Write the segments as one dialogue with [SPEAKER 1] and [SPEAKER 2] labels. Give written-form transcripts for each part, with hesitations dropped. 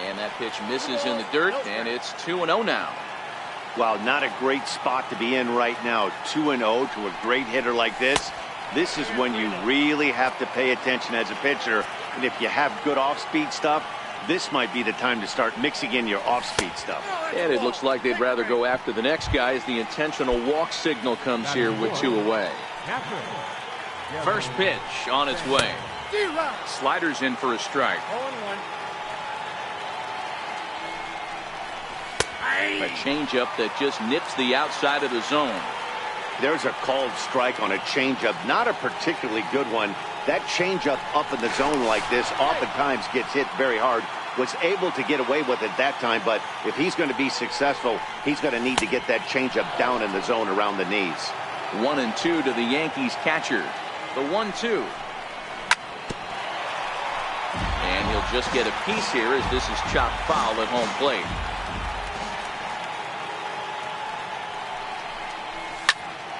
[SPEAKER 1] And that pitch misses in the dirt, and it's 2-0 now.
[SPEAKER 2] Wow, not a great spot to be in right now. 2-0 to a great hitter like this. This is when you really have to pay attention as a pitcher. And if you have good off-speed stuff, this might be the time to start mixing in your off-speed stuff.
[SPEAKER 1] And it looks like they'd rather go after the next guy as the intentional walk signal comes here with 2 away. First pitch on its way. Sliders in for a strike. A changeup that just nips the outside of the zone.
[SPEAKER 2] There's a called strike on a changeup, not a particularly good one. That changeup up in the zone like this oftentimes gets hit very hard. Was able to get away with it that time, but if he's going to be successful, he's going to need to get that changeup down in the zone around the knees.
[SPEAKER 1] 1-2 to the Yankees catcher. The 1-2. And he'll just get a piece here as this is chopped foul at home plate.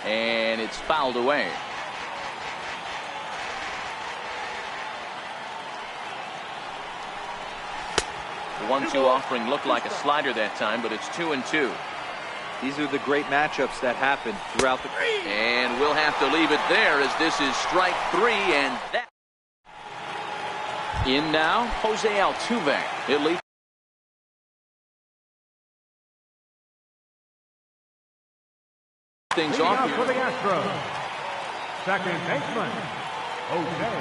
[SPEAKER 1] And it's fouled away. The 1-2 offering looked like a slider that time, but it's 2-2.
[SPEAKER 3] These are the great matchups that happen throughout the...
[SPEAKER 1] And we'll have to leave it there as this is strike 3, and that... In now, Jose Altuve. It leads things off here.
[SPEAKER 4] For the Astros, second baseman, Jose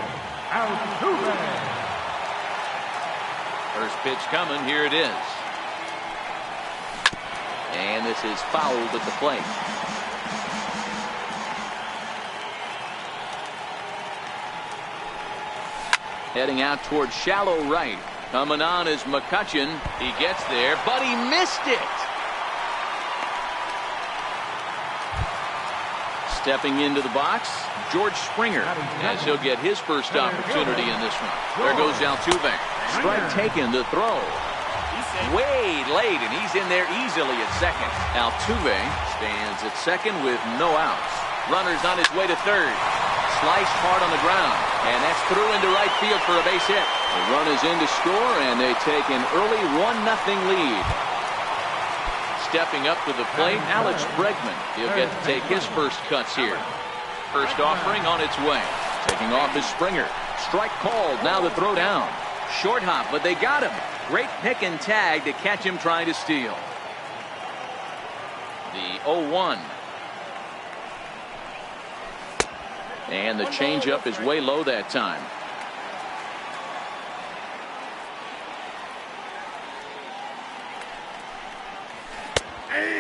[SPEAKER 4] Altuve.
[SPEAKER 1] First pitch coming. Here it is. And this is fouled at the plate. Heading out towards shallow right. Coming on is McCutchen. He gets there, but he missed it. Stepping into the box, George Springer, as he'll get his first opportunity in this one. There goes Altuve. Strike taken to throw. Way late, and he's in there easily at second. Altuve stands at second with no outs. Runners on his way to third. Sliced hard on the ground, and that's through into right field for a base hit. The run is in to score, and they take an early 1-0 lead. Stepping up to the plate, Alex Bregman. He'll get to take his first cuts here. First offering on its way. Taking off is Springer. Strike called, now the throw down. Short hop, but they got him. Great pick and tag to catch him trying to steal. The 0-1. And the changeup is way low that time.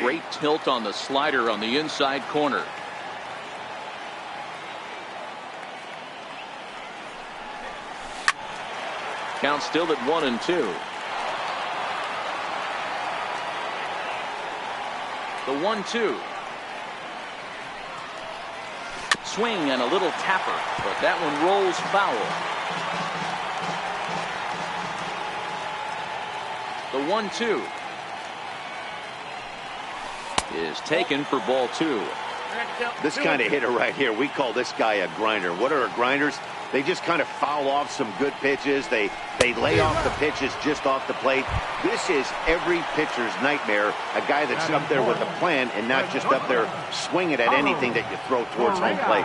[SPEAKER 1] Great tilt on the slider on the inside corner. Count still at 1-2. The 1-2. Swing and a little tapper, but that one rolls foul. The 1-2 is taken for ball 2.
[SPEAKER 2] This kind of hitter right here, we call this guy a grinder. What are grinders? They just kind of foul off some good pitches. They lay off the pitches just off the plate. This is every pitcher's nightmare, a guy that's up there with a plan and not just up there swinging at anything that you throw towards home plate.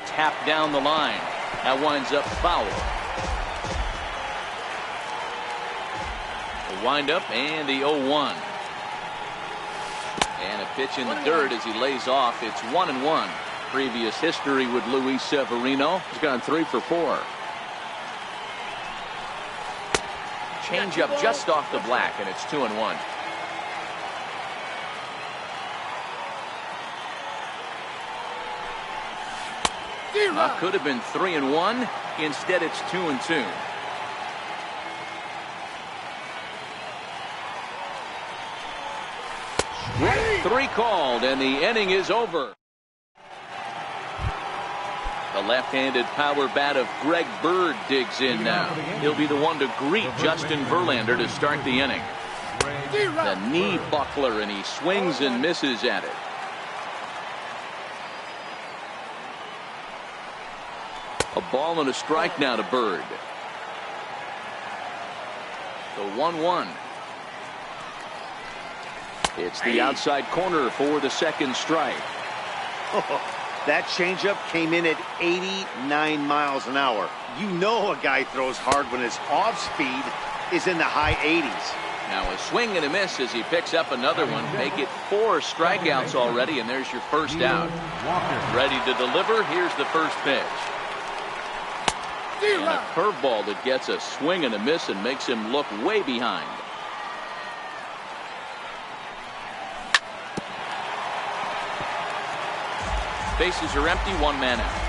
[SPEAKER 1] Tap down the line. That winds up foul. The windup and the 0-1. And a pitch in the dirt as he lays off. It's 1-1. Previous history with Luis Severino. He's gone 3 for 4. Changeup just off the black, and it's 2-1. Could have been 3-1. Instead, it's 2-2. Strike 3 called, and the inning is over. The left-handed power bat of Greg Bird digs in now. He'll be the one to greet Justin Verlander to start the inning. The knee buckler, and he swings and misses at it. A ball and a strike now to Bird. The 1-1. It's the outside corner for the second strike.
[SPEAKER 2] That changeup came in at 89 miles an hour. You know a guy throws hard when his off speed is in the high 80s.
[SPEAKER 1] Now a swing and a miss as he picks up another one. Make it 4 strikeouts already, and there's your first out. Ready to deliver. Here's the first pitch. And a curveball that gets a swing and a miss and makes him look way behind. Bases are empty, 1 man out.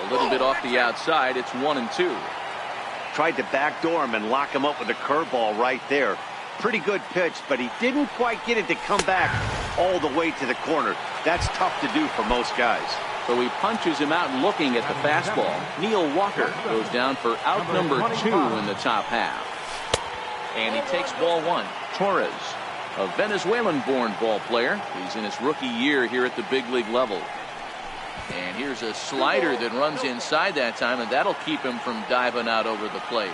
[SPEAKER 1] A little bit off the outside. It's 1-2.
[SPEAKER 2] Tried to backdoor him and lock him up with a curveball right there. Pretty good pitch, but he didn't quite get it to come back all the way to the corner. That's tough to do for most guys.
[SPEAKER 1] So he punches him out looking at the fastball. Neil Walker goes down for out number 2 in the top half. And he takes ball 1. Torres, a Venezuelan-born ball player. He's in his rookie year here at the big league level. And here's a slider that runs inside that time, and that'll keep him from diving out over the plate.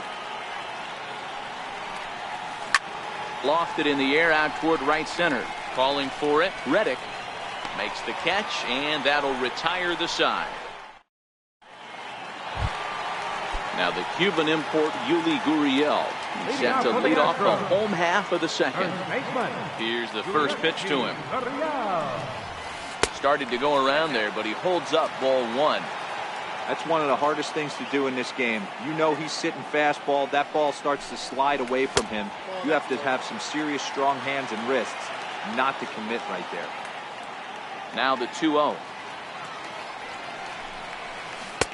[SPEAKER 1] Lofted in the air out toward right center. Calling for it. Reddick makes the catch, and that'll retire the side. Now the Cuban import Yuli Gurriel set to lead off the home half of the second. Here's the first pitch to him. Started to go around there, but he holds up ball 1.
[SPEAKER 3] That's one of the hardest things to do in this game. You know he's sitting fastball. That ball starts to slide away from him. You have to have some serious strong hands and wrists not to commit right there.
[SPEAKER 1] Now the 2-0.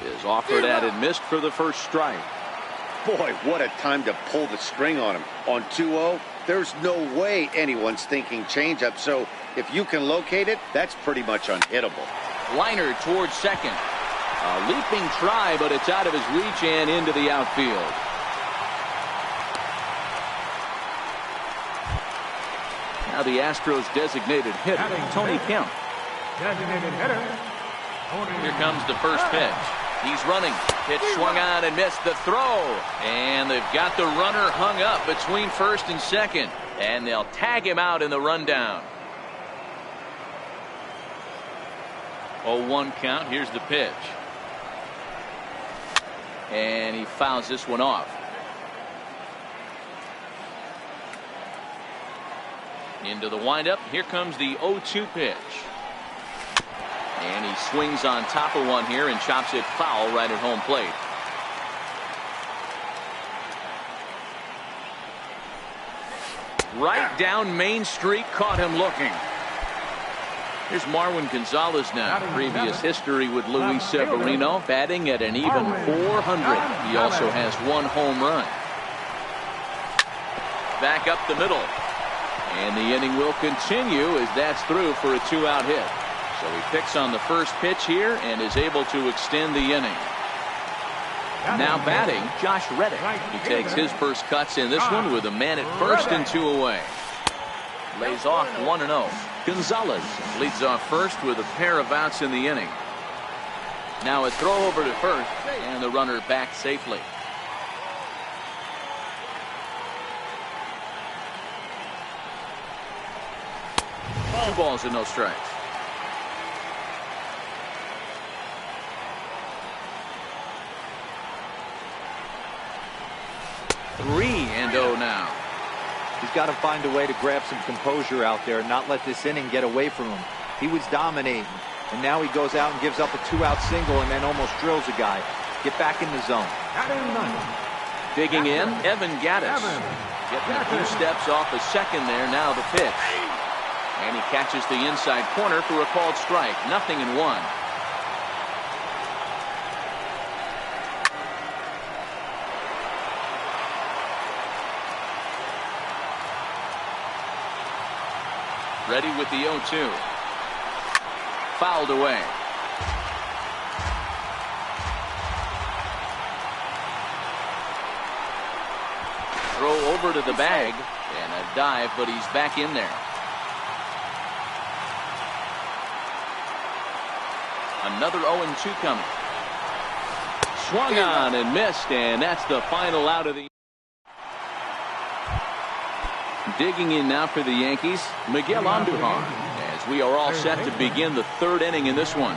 [SPEAKER 1] Is offered at and missed for the first strike.
[SPEAKER 2] Boy, what a time to pull the string on him. On 2-0, there's no way anyone's thinking changeup. So if you can locate it, that's pretty much unhittable.
[SPEAKER 1] Liner towards second. A leaping try, but it's out of his reach and into the outfield. Now the Astros designated hitter, Tony Kemp.
[SPEAKER 4] Designated hitter.
[SPEAKER 1] Here comes the first pitch. He's running. Pitch swung on and missed the throw. And they've got the runner hung up between first and second. And they'll tag him out in the rundown. 0-1 count. Here's the pitch. And he fouls this one off. Into the windup. Here comes the 0-2 pitch. And he swings on top of one here and chops it foul right at home plate. Right down Main Street, caught him looking. Here's Marwin Gonzalez now. Previous history with Luis Severino, batting at an even 400. He also has 1 home run. Back up the middle. And the inning will continue as that's through for a 2-out hit. So he picks on the first pitch here and is able to extend the inning. Now batting, Josh Reddick. He takes his first cuts in this one with a man at first and 2 away. Lays off 1-0. Gonzalez leads off first with a pair of outs in the inning. Now a throw over to first and the runner back safely. Two balls and no strikes. Three and 0 now.
[SPEAKER 3] He's got to find a way to grab some composure out there and not let this inning get away from him. He was dominating, and now he goes out and gives up a 2-out single and then almost drills a guy. Get back in the zone.
[SPEAKER 1] Digging in, Evan Gattis. Getting a few steps off a second there. Now the pitch. And he catches the inside corner for a called strike. 0-1. Ready with the 0-2. Fouled away. throw over to the bag and a dive, but he's back in there. Another 0-2 coming. Swung on and missed, and that's the final out of the. Digging in now for the Yankees, Miguel Andujar, as we are all set to begin the third inning in this one.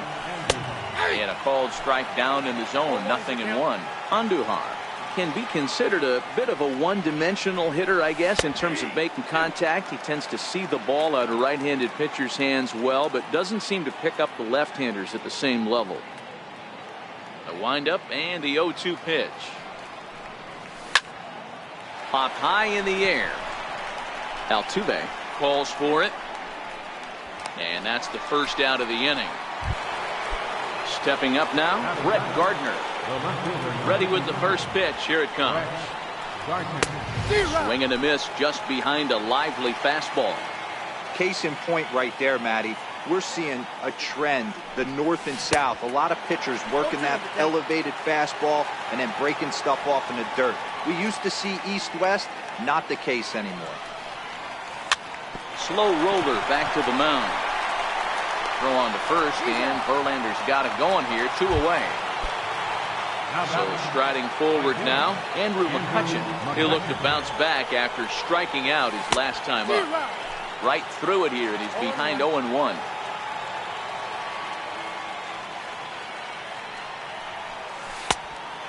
[SPEAKER 1] And a called strike down in the zone, 0-1. Andujar can be considered a bit of a one-dimensional hitter, I guess, in terms of making contact. He tends to see the ball out of right-handed pitchers' hands well, but doesn't seem to pick up the left-handers at the same level. The windup and the 0-2 pitch. Popped high in the air. Altuve calls for it. And that's the first out of the inning. Stepping up now, Brett Gardner. Ready with the first pitch. Here it comes. Swing and a miss just behind a lively fastball.
[SPEAKER 3] Case in point right there, Matty. We're seeing a trend, the north and south. A lot of pitchers working that elevated fastball and then breaking stuff off in the dirt. We used to see east-west, not the case anymore.
[SPEAKER 1] Slow roller back to the mound. Throw on to first, and Verlander's got it going here, 2 away. So striding forward now, Andrew McCutchen. He'll look to bounce back after striking out his last time up. Right through it here, and he's behind 0-1.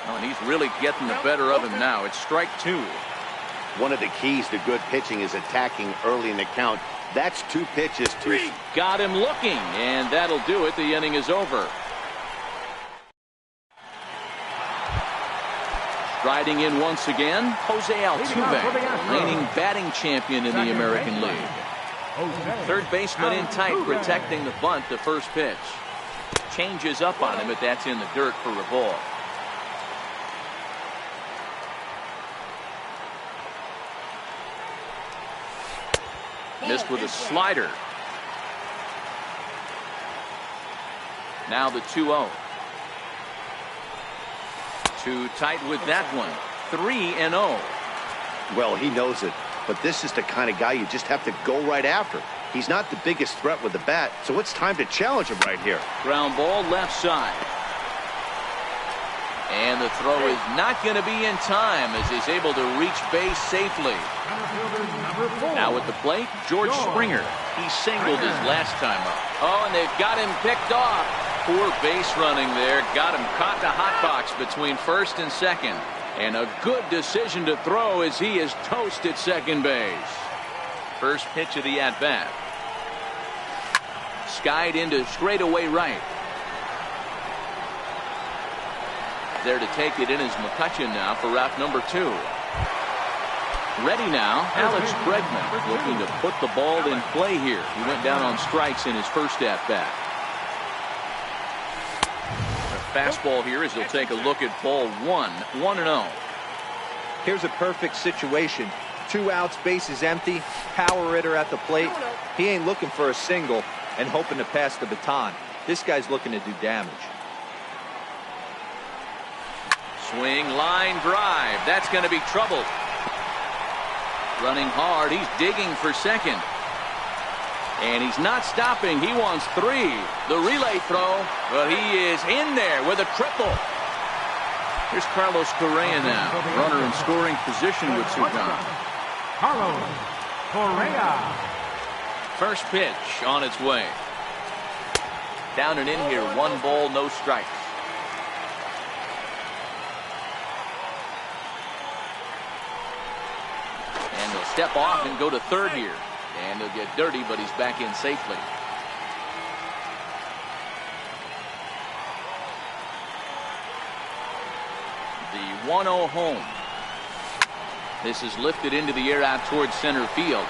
[SPEAKER 1] Oh, and he's really getting the better of him now. It's strike 2.
[SPEAKER 2] One of the keys to good pitching is attacking early in the count. That's 2 pitches to.
[SPEAKER 1] Got him looking, and that'll do it. The inning is over. Striding in once again, Jose Altuve, reigning batting champion in the American League. Third baseman in tight, protecting the bunt to first pitch. Changes up on him, but that's in the dirt for a ball. Missed with a slider. Now the 2-0. Too tight with that one. 3-0.
[SPEAKER 2] Well, he knows it, but this is the kind of guy you just have to go right after. He's not the biggest threat with the bat, so it's time to challenge him right here.
[SPEAKER 1] Ground ball left side. And the throw is not going to be in time as he's able to reach base safely. Now at the plate, George Springer. He singled his last time up. Oh, and they've got him picked off. Poor base running there. Got him caught in a hot box between first and second. And a good decision to throw as he is toast at second base. First pitch of the at-bat. Skied into straightaway right. There to take it in is McCutchen now for route number 2. Ready now, Alex Bregman looking to put the ball in play here. He went down on strikes in his first at-bat. The fastball here as he'll take a look at ball 1, 1-0.
[SPEAKER 3] Here's a perfect situation. 2 outs, bases empty, power hitter at the plate. He ain't looking for a single and hoping to pass the baton. This guy's looking to do damage.
[SPEAKER 1] Swing, line drive. That's going to be trouble. Running hard. He's digging for second. And he's not stopping. He wants 3. The relay throw. But he is in there with a triple. Here's Carlos Correa now. Runner in scoring position with 2 down.
[SPEAKER 4] Carlos Correa.
[SPEAKER 1] First pitch on its way. Down and in here. 1 ball, no strikes. And he'll step off and go to third here. And he'll get dirty, but he's back in safely. The 1-0 home. This is lifted into the air out towards center field.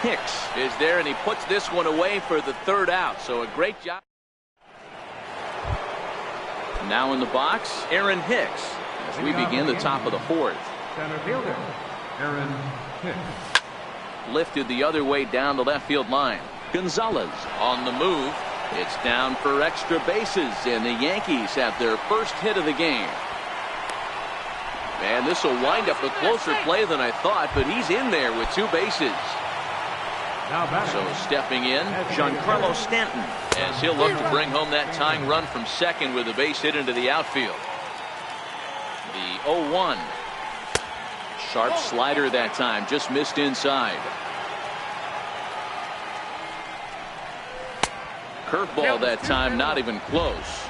[SPEAKER 1] Hicks is there, and he puts this one away for the 3rd out. So a great job. Now in the box, Aaron Hicks as we begin the top of the 4th.
[SPEAKER 4] Center fielder, Aaron Hicks.
[SPEAKER 1] Lifted the other way down the left field line. Gonzalez on the move. It's down for extra bases, and the Yankees have their first hit of the game. And And this will wind up a closer play than I thought, but he's in there with 2 bases. So stepping in, Giancarlo Stanton, as he'll look to bring home that tying run from second with a base hit into the outfield. The 0-1. Sharp slider that time, just missed inside. Curveball that time, not even close.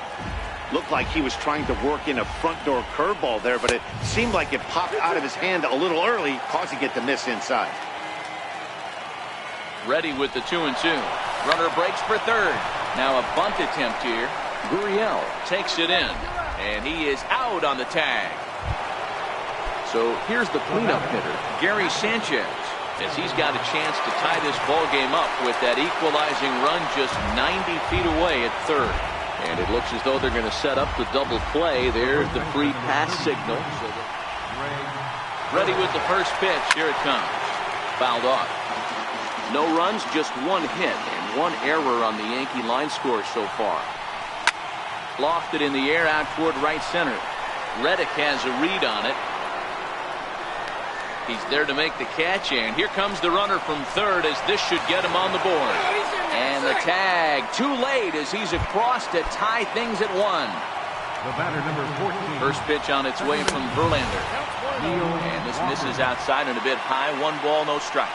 [SPEAKER 2] Looked like he was trying to work in a front door curveball there, but it seemed like it popped out of his hand a little early, causing it to miss inside.
[SPEAKER 1] Ready with the 2-2. Runner breaks for third. Now a bunt attempt here. Gurriel takes it in, and he is out on the tag. So here's the cleanup hitter, Gary Sanchez, as he's got a chance to tie this ball game up with that equalizing run just 90 feet away at third. And it looks as though they're going to set up the double play. There's the free pass signal. Ready with the first pitch. Here it comes. Fouled off. No runs, just 1 hit and 1 error on the Yankee line score so far. Lofted in the air out toward right center. Reddick has a read on it. He's there to make the catch, and here comes the runner from third as this should get him on the board. And the tag too late as he's across to tie things at 1.
[SPEAKER 4] The batter, number 14.
[SPEAKER 1] First pitch on its way from Verlander. And this misses outside and a bit high. 1 ball, no strikes.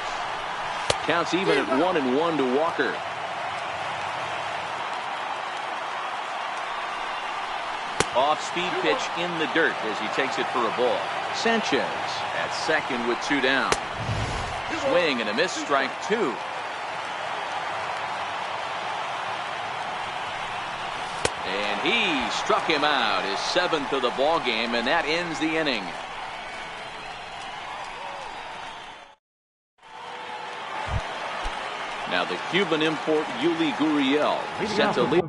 [SPEAKER 1] Counts even at 1-1 to Walker. Off-speed pitch in the dirt as he takes it for a ball. Sanchez at second with 2 down. Swing and a miss, strike 2. And he struck him out, his 7th of the ball game, and that ends the inning. Now the Cuban import Yuli Gurriel set to lead.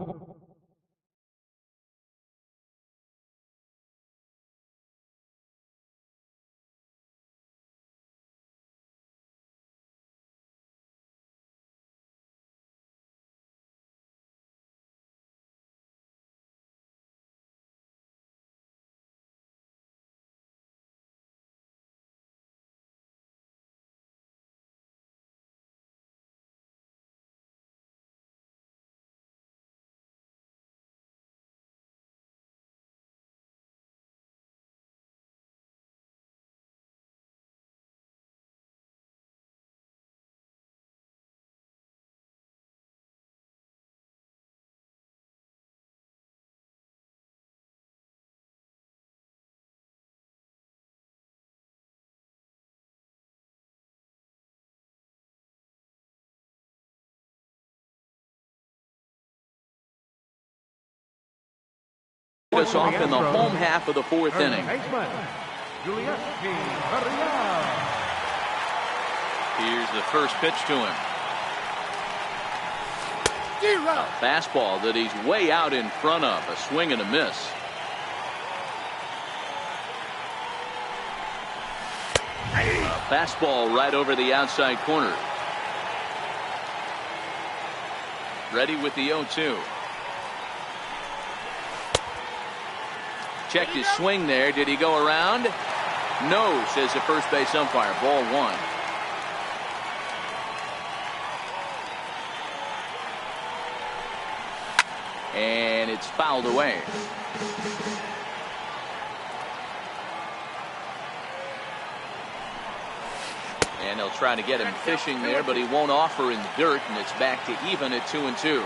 [SPEAKER 1] Us off in the home half of the 4th inning. Here's the first pitch to him. A fastball that he's way out in front of. A swing and a miss. A fastball right over the outside corner. Ready with the 0-2. Checked his swing there. Did he go around? No, says the first base umpire. Ball 1. And it's fouled away. And they'll try to get him fishing there, but he won't offer in the dirt, and it's back to even at 2-2.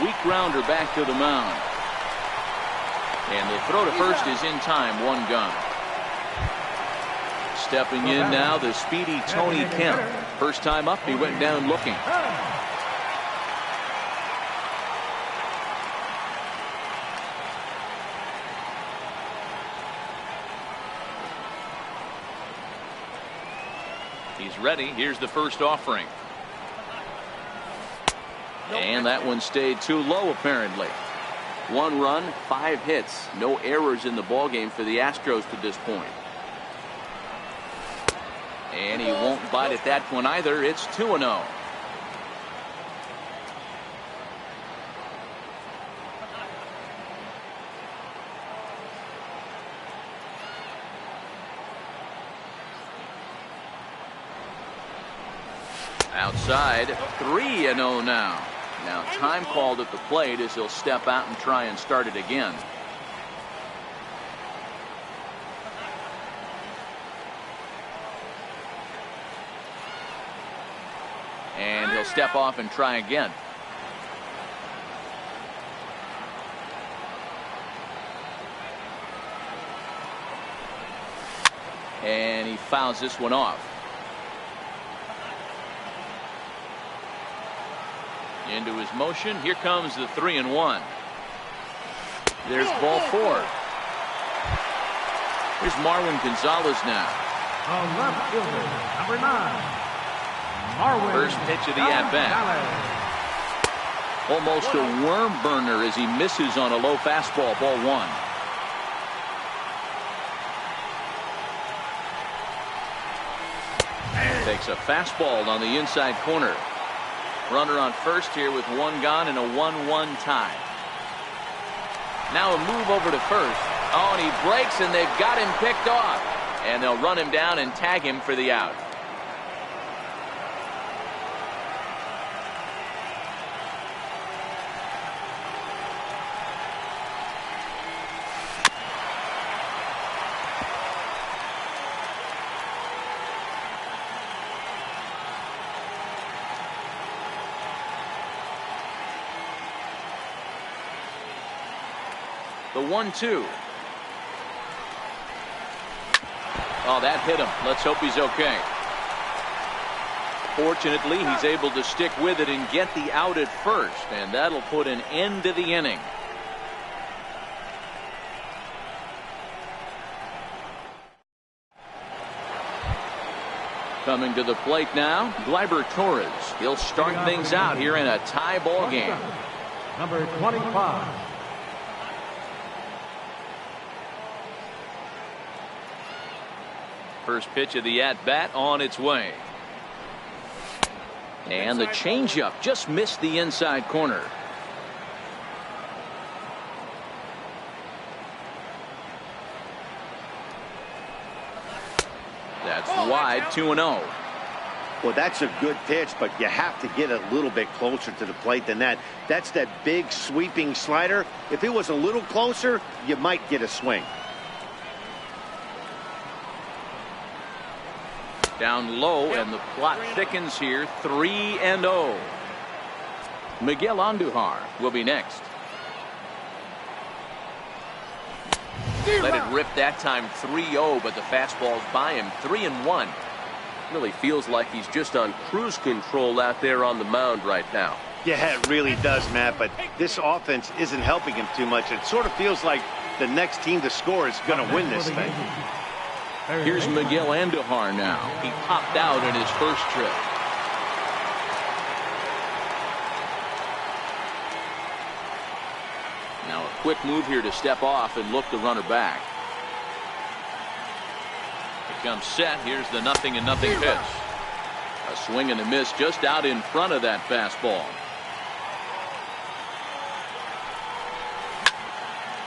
[SPEAKER 1] Weak grounder back to the mound. And the throw to first is in time. 1 gone. Stepping in now, the speedy Tony Kemp. First time up, he went down looking. He's ready. Here's the first offering. And that one stayed too low, apparently. 1 run, 5 hits. No errors in the ballgame for the Astros to this point. And he won't bite at that one either. It's 2-0. Outside, 3-0 now. Now time called at the plate as he'll step out and try and start it again. And he'll step off and try again. And he fouls this one off. Into his motion. Here comes the 3-1. There's ball 4. Here's Marwin Gonzalez now.
[SPEAKER 4] left fielder, number 9, Marwin.
[SPEAKER 1] First pitch of the at-bat. Almost a worm burner as he misses on a low fastball. Ball 1. Takes a fastball on the inside corner. Runner on first here with 1 gone and a 1-1 tie. Now a move over to first. Oh, and he breaks, and they've got him picked off. And they'll run him down and tag him for the out. The 1-2. Oh, that hit him. Let's hope he's okay. Fortunately, he's able to stick with it and get the out at first, and that'll put an end to the inning. Coming to the plate now, Gleyber Torres. He'll start things out here in a tie ball game.
[SPEAKER 4] Number 25.
[SPEAKER 1] First pitch of the at-bat on its way. And the changeup just missed the inside corner. That's wide, 2-0.
[SPEAKER 2] Well, that's a good pitch, but you have to get a little bit closer to the plate than that. That's that big sweeping slider. If it was a little closer, you might get a swing.
[SPEAKER 1] Down low, and the plot thickens here. 3-0. Miguel Andujar will be next. Let it rip that time. 3-0, but the fastball's by him. 3-1.
[SPEAKER 5] Really feels like he's just on cruise control out there on the mound right now.
[SPEAKER 2] Yeah, it really does, Matt, but this offense isn't helping him too much. It sort of feels like the next team to score is going to win this thing.
[SPEAKER 1] Here's Miguel Andujar now. He popped out in his first trip. Now a quick move here to step off and look the runner back. It comes set. Here's the 0-0 pitch. A swing and a miss just out in front of that fastball.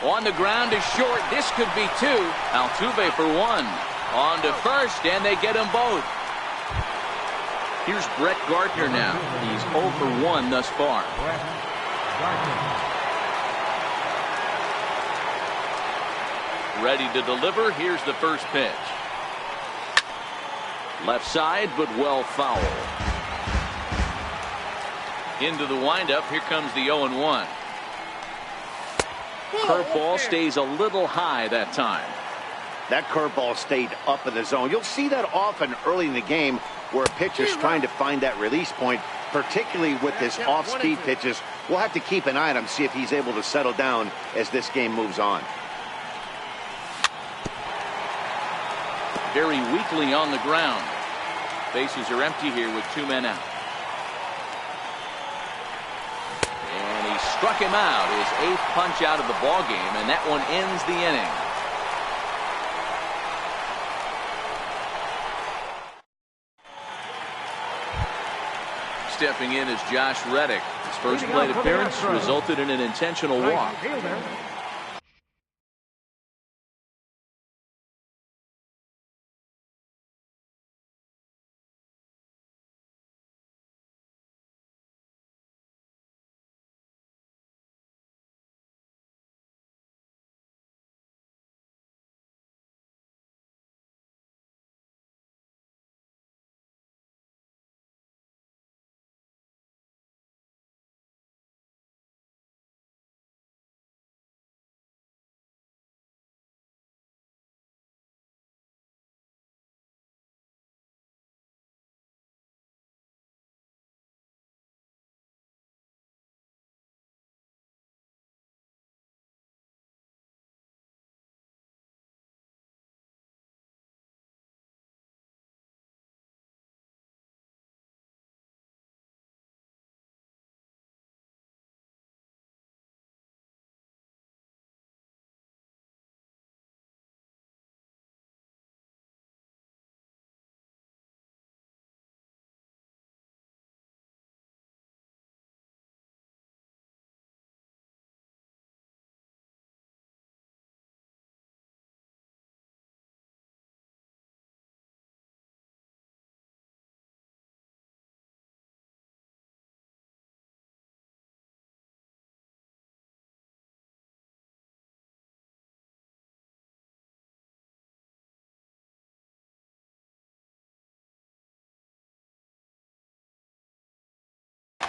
[SPEAKER 1] On the ground is short. This could be 2. Altuve for 1. On to first, and they get them both. Here's Brett Gardner now. He's 0 for 1 thus far. Ready to deliver. Here's the first pitch. Left side, but well foul. Into the windup. Here comes the 0-1. Curveball stays a little high that time.
[SPEAKER 2] That curveball stayed up in the zone. You'll see that often early in the game where a pitcher's trying to find that release point, particularly with his off-speed pitches. We'll have to keep an eye on him, see if he's able to settle down as this game moves on.
[SPEAKER 1] Very weakly on the ground. Bases are empty here with 2 men out. And he struck him out, his 8th punch out of the ball game, and that one ends the inning. Stepping in is Josh Reddick. His first plate appearance resulted in an intentional walk.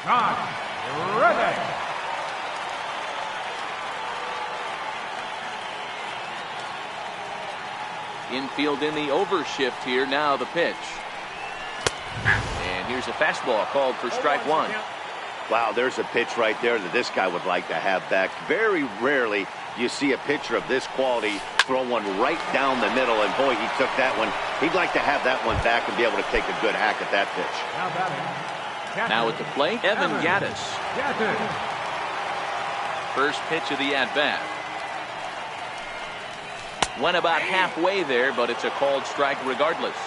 [SPEAKER 4] Josh Reddick.
[SPEAKER 1] Infield in the overshift here. Now the pitch. And here's a fastball called for strike one.
[SPEAKER 2] Wow, there's a pitch right there that this guy would like to have back. Very rarely you see a pitcher of this quality throw one right down the middle, and boy, he took that one. He'd like to have that one back and be able to take a good hack at that pitch.
[SPEAKER 1] Now at the plate, Evan Gattis. First pitch of the at-bat. Went about halfway there, but it's a called strike regardless.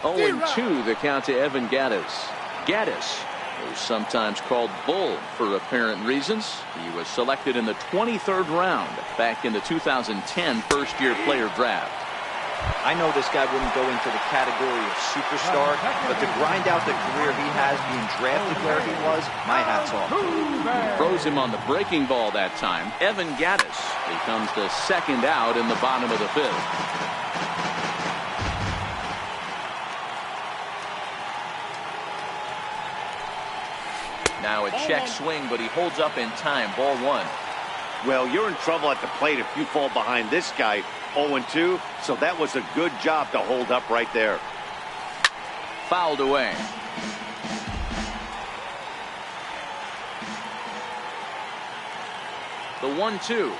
[SPEAKER 1] Oh, 0-2 the count to Evan Gattis. Gattis, who's sometimes called Bull for apparent reasons. He was selected in the 23rd round back in the 2010 first-year player draft.
[SPEAKER 3] I know this guy wouldn't go into the category of superstar, but to grind out the career he has being drafted where he was, my hat's off.
[SPEAKER 1] Froze him on the breaking ball that time. Evan Gattis becomes the second out in the bottom of the fifth. Now a check swing, but he holds up in time. Ball one.
[SPEAKER 2] Well, you're in trouble at the plate if you fall behind this guy 0-2, so that was a good job to hold up right there.
[SPEAKER 1] Fouled away. The 1-2.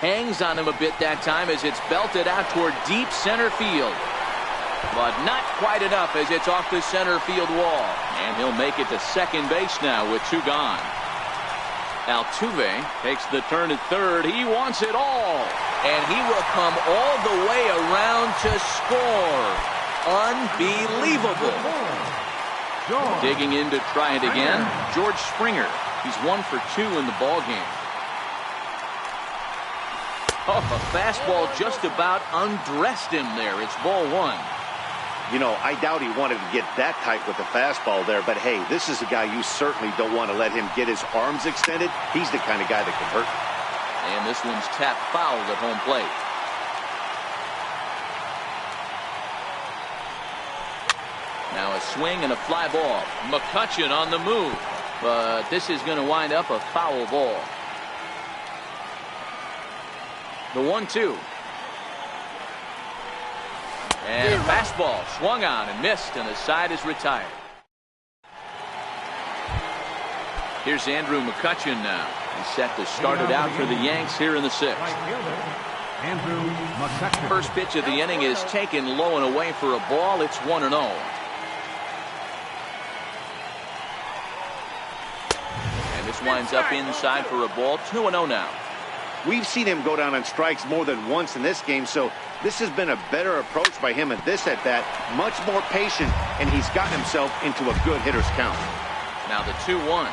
[SPEAKER 1] Hangs on him a bit that time as it's belted out toward deep center field. But not quite enough as it's off the center field wall. And he'll make it to second base now with two gone. Altuve takes the turn at third. He wants it all. And he will come all the way around to score. Unbelievable. Digging in to try it again, George Springer. He's 1 for 2 in the ballgame. Oh, a fastball just about undressed him there. It's ball one.
[SPEAKER 2] You know, I doubt he wanted to get that tight with the fastball there, but hey, this is a guy you certainly don't want to let him get his arms extended. He's the kind of guy that can hurt.
[SPEAKER 1] And this one's tapped foul at home plate. Now a swing and a fly ball. McCutchen on the move, but this is going to wind up a foul ball. The 1-2. And a fastball swung on and missed, and the side is retired. Here's Andrew McCutchen now. He's set to start it out for the Yanks here in the sixth. First pitch of the inning is taken low and away for a ball. It's 1-0. And this winds up inside for a ball. 2-0 now.
[SPEAKER 2] We've seen him go down on strikes more than once in this game, so this has been a better approach by him at this at-bat. Much more patient, and he's gotten himself into a good hitter's count.
[SPEAKER 1] Now the 2-1.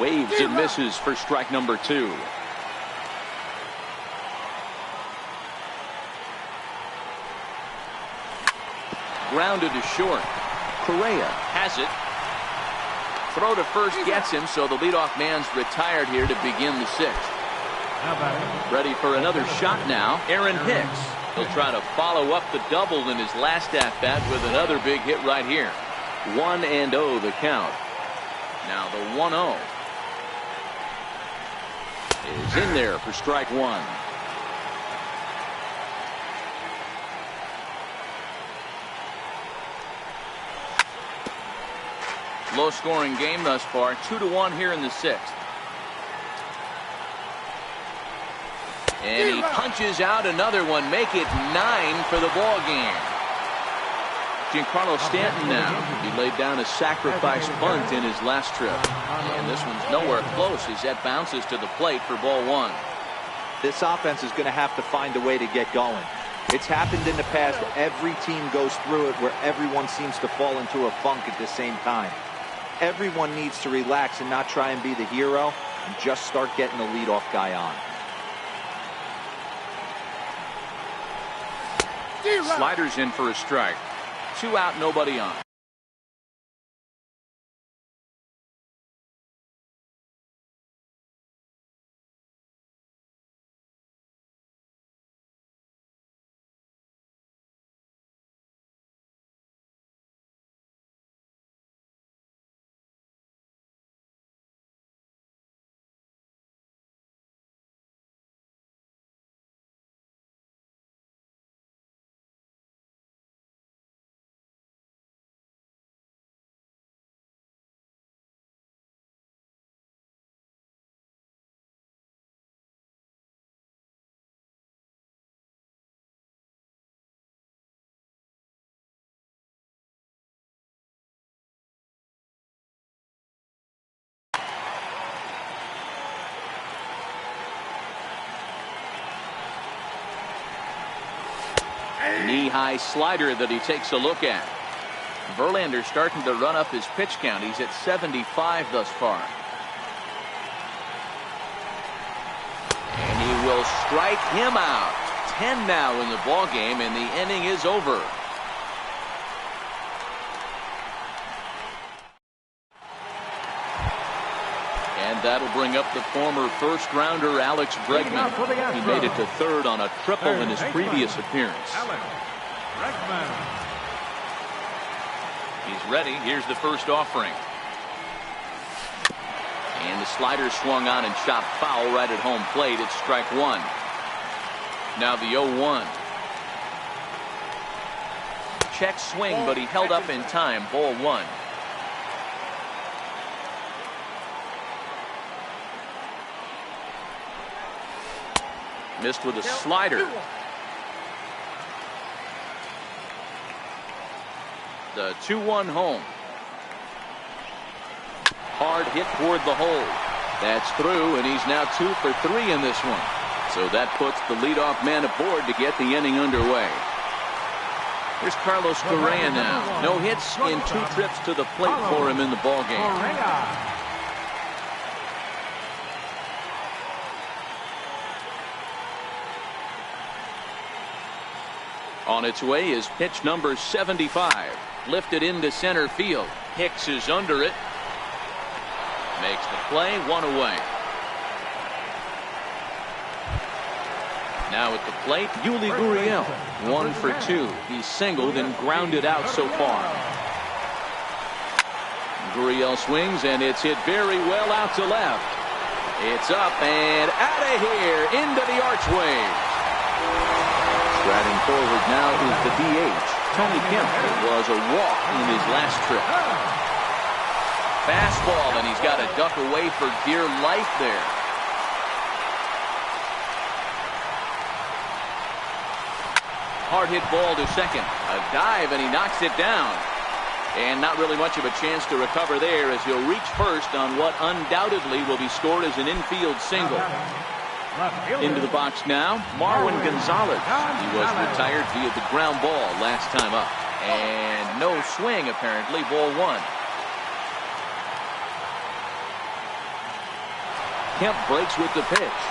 [SPEAKER 1] Waves and misses for strike number 2. Grounded to short. Correa has it. Throw to first gets him, so the leadoff man's retired here to begin the sixth. Ready for another shot now, Aaron Hicks. He'll try to follow up the double in his last at-bat with another big hit right here. 1-0 the count. Now the 1-0 is in there for strike one. Low-scoring game thus far, 2-1 here in the sixth. And he punches out another one, make it 9 for the ball game. Giancarlo Stanton now. He laid down a sacrifice bunt in his last trip. And this one's nowhere close as that bounces to the plate for ball one.
[SPEAKER 3] This offense is going to have to find a way to get going. It's happened in the past. Every team goes through it where everyone seems to fall into a funk at the same time. Everyone needs to relax and not try and be the hero and just start getting the leadoff guy on.
[SPEAKER 1] Sliders in for a strike. 2 out, nobody on. Knee-high slider that he takes a look at. Verlander starting to run up his pitch count. He's at 75 thus far. And he will strike him out. 10 now in the ball game, and the inning is over. And that'll bring up the former first-rounder Alex Bregman. He made it to third on a triple in his previous appearance. He's ready. Here's the first offering. And the slider swung on and shot foul right at home plate. It's strike one. Now the 0-1. Check swing, but he held up in time. Ball one. Missed with a slider. The 2-1 home. Hard hit toward the hole. That's through, and he's now 2 for 3 in this one. So that puts the leadoff man aboard to get the inning underway. Here's Carlos Correa now. No hits in 2 trips to the plate for him in the ballgame. On its way is pitch number 75. Lifted into center field. Hicks is under it. Makes the play, 1 away. Now at the plate, Yuli Gurriel. 1 for 2. He's singled and grounded out so far. Gurriel swings, and it's hit very well out to left. It's up and out of here into the archway. Striding forward now is the DH, Tony Kemp. It was a walk in his last trip. Fastball, and he's got to duck away for dear life there. Hard hit ball to second. A dive, and he knocks it down. And not really much of a chance to recover there as he'll reach first on what undoubtedly will be scored as an infield single. Into the box now, Marwin Gonzalez. He was retired via the ground ball last time up. And no swing, apparently. Ball one. Kemp breaks with the pitch.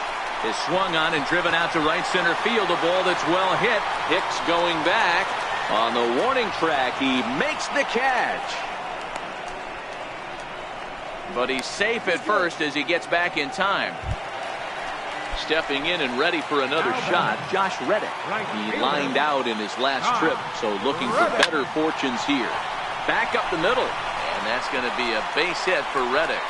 [SPEAKER 1] Is swung on and driven out to right center field. A ball that's well hit. Hicks going back. On the warning track, he makes the catch. But he's safe at first as he gets back in time. Stepping in and ready for another shot, Josh Reddick. He lined out in his last trip, so looking for better fortunes here. Back up the middle, and that's going to be a base hit for Reddick.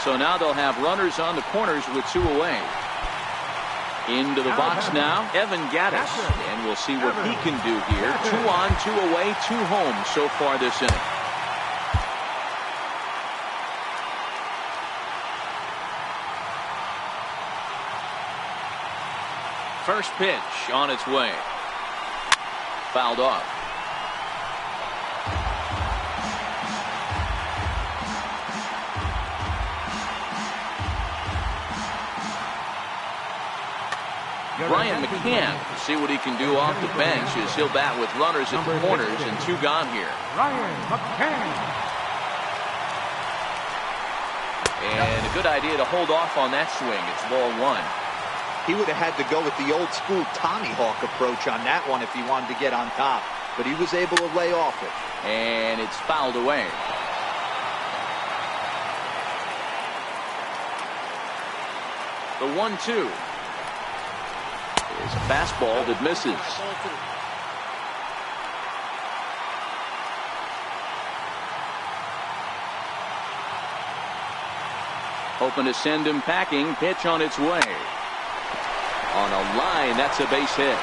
[SPEAKER 1] So now they'll have runners on the corners with 2 away. Into the box now, Evan Gattis, and we'll see what he can do here. 2 on, 2 away, 2 home so far this inning. First pitch on its way. Fouled off. Brian McCann, see what he can do off the bench as he'll bat with runners at the corners and 2 gone here.
[SPEAKER 4] Brian McCann.
[SPEAKER 1] And a good idea to hold off on that swing. It's ball 1.
[SPEAKER 3] He would have had to go with the old school Tommy Hawk approach on that one if he wanted to get on top. But he was able to lay off it.
[SPEAKER 1] And it's fouled away. The 1-2. Is a fastball that misses. Hoping to send him packing. Pitch on its way. On a line, that's a base hit.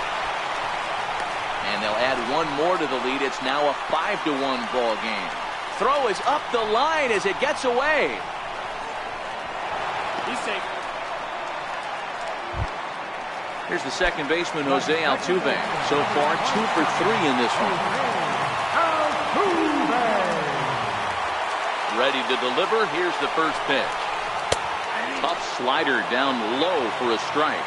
[SPEAKER 1] And they'll add 1 more to the lead. It's now a 5-1 ball game. Throw is up the line as it gets away.
[SPEAKER 5] He's safe.
[SPEAKER 1] Here's the second baseman, Jose Altuve. So far, 2 for 3 in this one. Ready to deliver. Here's the first pitch. Tough slider down low for a strike.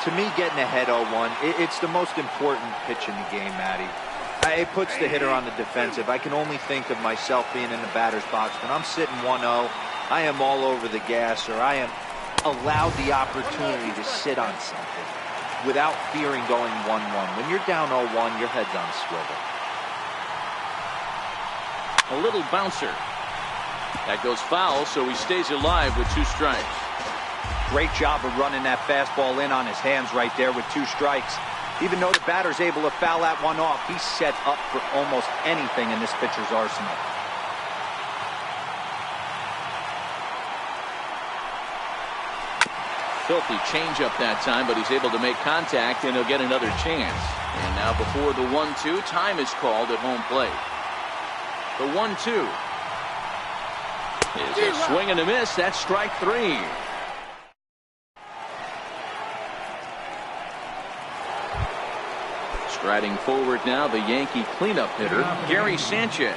[SPEAKER 3] To me, getting ahead 0-1, it's the most important pitch in the game, Matty. It puts the hitter on the defensive. I can only think of myself being in the batter's box. When I'm sitting 1-0, I am all over the gas, or I am allowed the opportunity to sit on something without fearing going 1-1. When you're down 0-1, your head's on a swivel.
[SPEAKER 1] A little bouncer. That goes foul, so he stays alive with 2 strikes.
[SPEAKER 3] Great job of running that fastball in on his hands right there with 2 strikes. Even though the batter's able to foul that one off, he's set up for almost anything in this pitcher's arsenal.
[SPEAKER 1] Filthy changeup that time, but he's able to make contact, and he'll get another chance. And now before the 1-2, time is called at home plate. The 1-2 is a swing and a miss. That's strike 3. Striding forward now, the Yankee cleanup hitter, Gary Sanchez.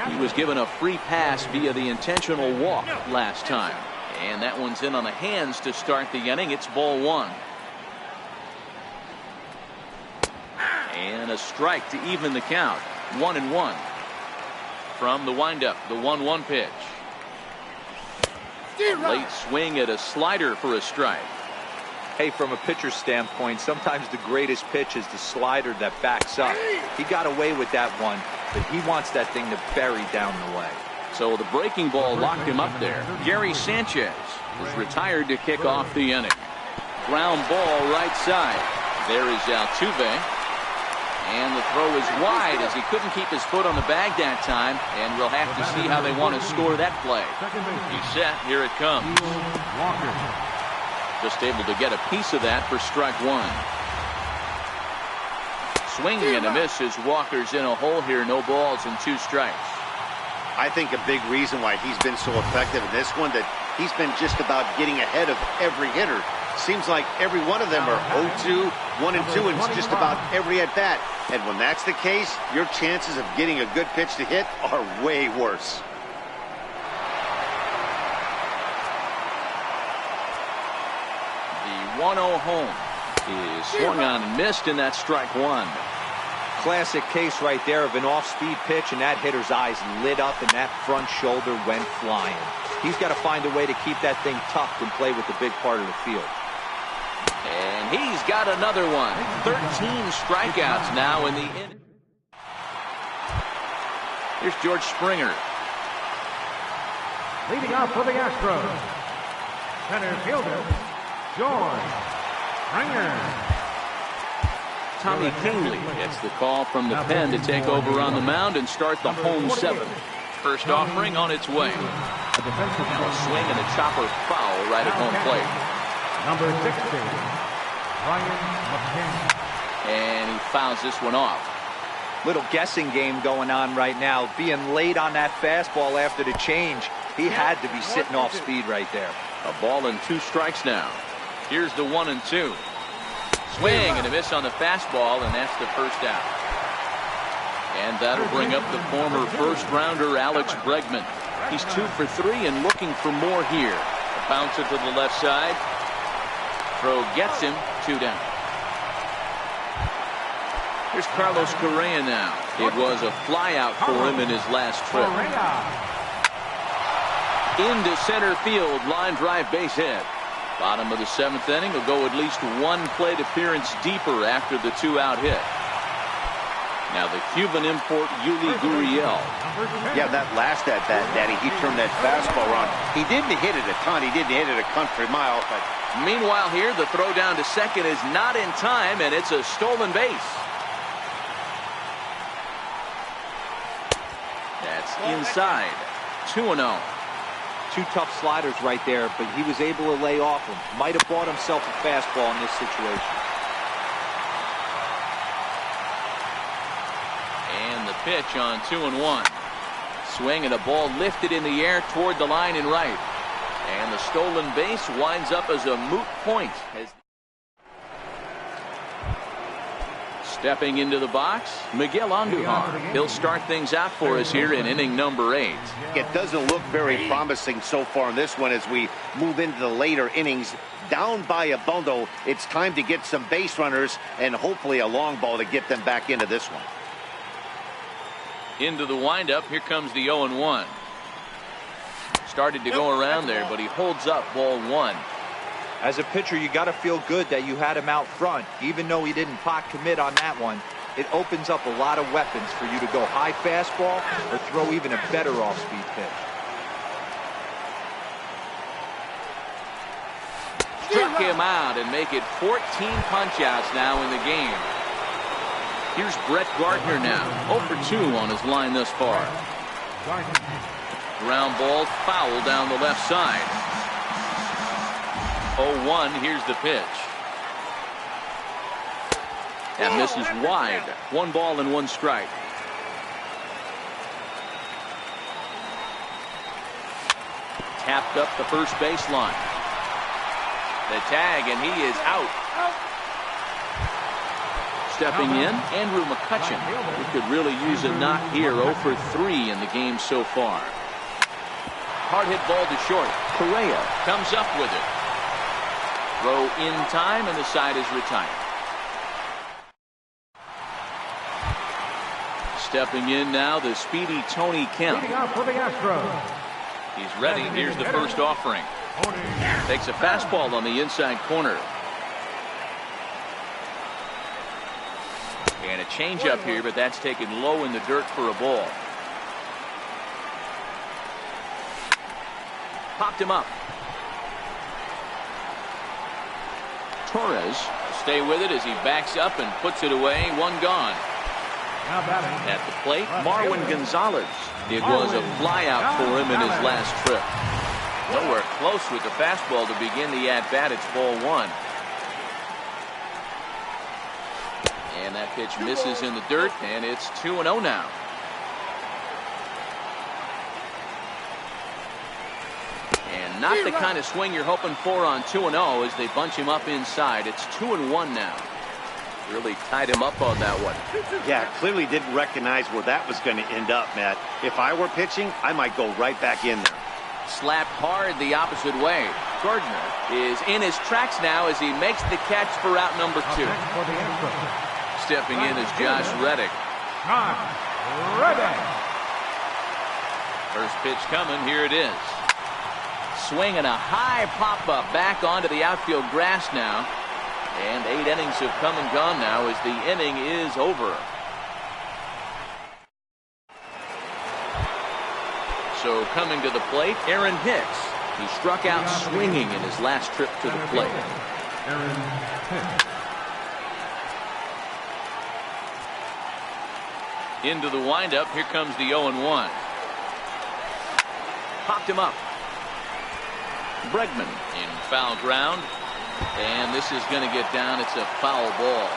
[SPEAKER 1] He was given a free pass via the intentional walk last time. And that one's in on the hands to start the inning. It's ball 1. And a strike to even the count. 1-1. From the windup, the 1-1 pitch. A late swing at a slider for a strike.
[SPEAKER 3] Hey, from a pitcher's standpoint, sometimes the greatest pitch is the slider that backs up. He got away with that one, but he wants that thing to bury down the way.
[SPEAKER 1] So the breaking ball locked him up there. Gary Sanchez was retired to kick off the inning. Ground ball right side. There is Altuve. And the throw is wide as he couldn't keep his foot on the bag that time. And we'll have to see how they want to score that play. He's set. Here it comes. Just able to get a piece of that for strike 1. Swinging and a miss as Walker's in a hole here. No balls and 2 strikes.
[SPEAKER 2] I think a big reason why he's been so effective in this one, that he's been just about getting ahead of every hitter. Seems like every one of them are 0-2, 1-2, and it's just about every at bat. And when that's the case, your chances of getting a good pitch to hit are way worse.
[SPEAKER 1] The 1-0 home is swung on and missed, and that's strike 1.
[SPEAKER 3] Classic case right there of an off-speed pitch, and that hitter's eyes lit up and that front shoulder went flying. He's got to find a way to keep that thing tucked and play with the big part of the field.
[SPEAKER 1] And he's got another one. 13 strikeouts now in the inning. Here's George Springer.
[SPEAKER 4] Leading off for the Astros, center fielder, George Springer.
[SPEAKER 1] Tommy Kingley gets the call from the pen to take over on the mound and start the home 7th. First offering on its way. Now a swing and a chopper foul right at home plate.
[SPEAKER 4] Number 60, Ryan McKinney.
[SPEAKER 1] And he fouls this one off.
[SPEAKER 3] Little guessing game going on right now. Being late on that fastball after the change. He had to be sitting off speed right there.
[SPEAKER 1] A ball and 2 strikes now. Here's the 1-2. Swing and a miss on the fastball, and that's the first out. And that'll bring up the former first-rounder Alex Bregman. He's 2 for 3 and looking for more here. A bouncer to the left side. Throw gets him. 2 down. Here's Carlos Correa now. It was a flyout for him in his last trip. Into center field, line drive base hit. Bottom of the 7th inning will go at least 1 plate appearance deeper after the 2-out hit. Now the Cuban import Yuli Gurriel.
[SPEAKER 2] Yeah, that last at bat, Daddy, he turned that fastball around. He didn't hit it a ton. He didn't hit it a country mile. But
[SPEAKER 1] meanwhile here, the throw down to second is not in time, and it's a stolen base. That's inside. 2-0.
[SPEAKER 3] 2 tough sliders right there, but he was able to lay off them. Might have bought himself a fastball in this situation.
[SPEAKER 1] And the pitch on 2-1. Swing and a ball lifted in the air toward the line and right. And the stolen base winds up as a moot point. Stepping into the box, Miguel Andujar. He'll start things out for us here in inning number 8.
[SPEAKER 2] it doesn't look very promising so far in this one as we move into the later innings. down by a bundle. It's time to get some base runners and hopefully a long ball to get them back into this one.
[SPEAKER 1] Into the windup. Here comes the 0-1. Started to go around there, but he holds up ball 1.
[SPEAKER 3] As a pitcher, you got to feel good that you had him out front. Even though he didn't pot commit on that one, it opens up a lot of weapons for you to go high fastball or throw even a better off-speed pitch.
[SPEAKER 1] Struck him out and make it 14 punch-outs now in the game. Here's Brett Gardner now, 0 for 2 on his line thus far. Ground ball foul down the left side. 0-1, here's the pitch. That misses wide. 1 ball and 1 strike. Tapped up the first baseline. The tag, and he is out. Stepping in, Andrew McCutchen. He could really use a knock here. 0 for 3 in the game so far. Hard hit ball to short. Correa comes up with it. Throw in time, and the side is retired. Stepping in now, the speedy Tony Kemp. He's ready. Here's the first offering. Takes a fastball on the inside corner. And a changeup here, but that's taken low in the dirt for a ball. Popped him up. Torres stay with it as he backs up and puts it away. 1 gone. At the plate, Marwin Gonzalez. It was a flyout for him in his last trip. Nowhere close with the fastball to begin the at-bat. It's ball 1. And that pitch misses in the dirt, and it's 2-0 now. And not the kind of swing you're hoping for on 2-0 as they bunch him up inside. It's 2-1 now. Really tied him up on that one.
[SPEAKER 2] Yeah, clearly didn't recognize where that was going to end up, Matt. If I were pitching, I might go right back in there.
[SPEAKER 1] Slapped hard the opposite way. Gardner is in his tracks now as he makes the catch for out number 2. Stepping in is Josh Reddick. First pitch coming. Here it is. Swinging a high pop-up back onto the outfield grass now. And 8 innings have come and gone now as the inning is over. So coming to the plate, Aaron Hicks. He struck out swinging in his last trip to the plate.
[SPEAKER 4] Aaron Hicks.
[SPEAKER 1] Into the windup. Here comes the 0-1. Popped him up. Bregman in foul ground. And this is going to get down. It's a foul ball.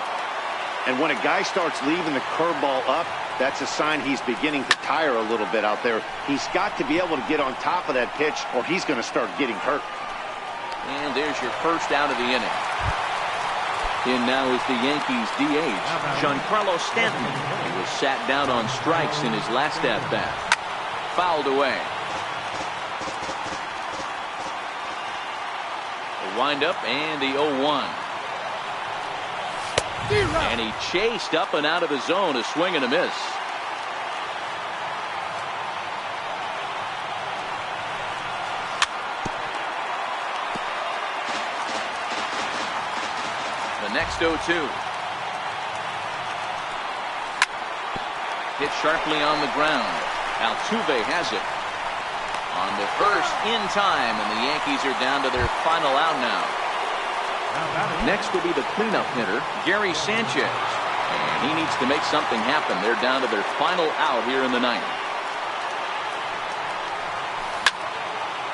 [SPEAKER 2] And when a guy starts leaving the curveball up, that's a sign he's beginning to tire a little bit out there. He's got to be able to get on top of that pitch or he's going to start getting hurt.
[SPEAKER 1] And there's your first out of the inning. In now is the Yankees DH, Giancarlo Stanton. He was sat down on strikes in his last at-bat. Fouled away. The windup and the 0-1. And he chased up and out of the zone, a swing and a miss. The next 0-2. Hit sharply on the ground. Altuve has it. On the first in time, and the Yankees are down to their final out now. Next will be the cleanup hitter, Gary Sanchez. And he needs to make something happen. They're down to their final out here in the ninth.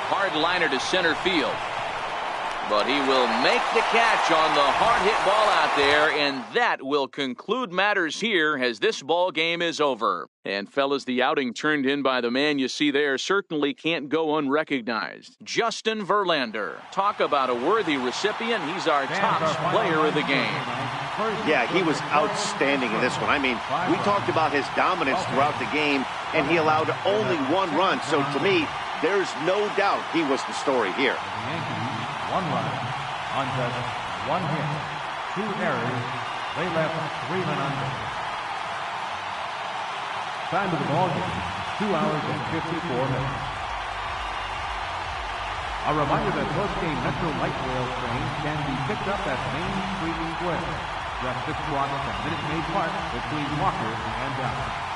[SPEAKER 1] Hard liner to center field. But he will make the catch on the hard hit ball out there, and that will conclude matters here as this ball game is over. And fellas, the outing turned in by the man you see there certainly can't go unrecognized. Justin Verlander. Talk about a worthy recipient. He's our top player of the game.
[SPEAKER 2] Yeah, he was outstanding in this one. I mean, we talked about his dominance throughout the game, and he allowed only 1 run. So to me, there's no doubt he was the story here.
[SPEAKER 4] 1 run. On just 1 hit, 2 errors, they left 3 men on base. Time of the ball game, 2 hours and 54 minutes. A reminder that post-game Metro Light Rail trains can be picked up at Main Street Square, just 6 blocks from Minute Maid Park between Walker and Dallas.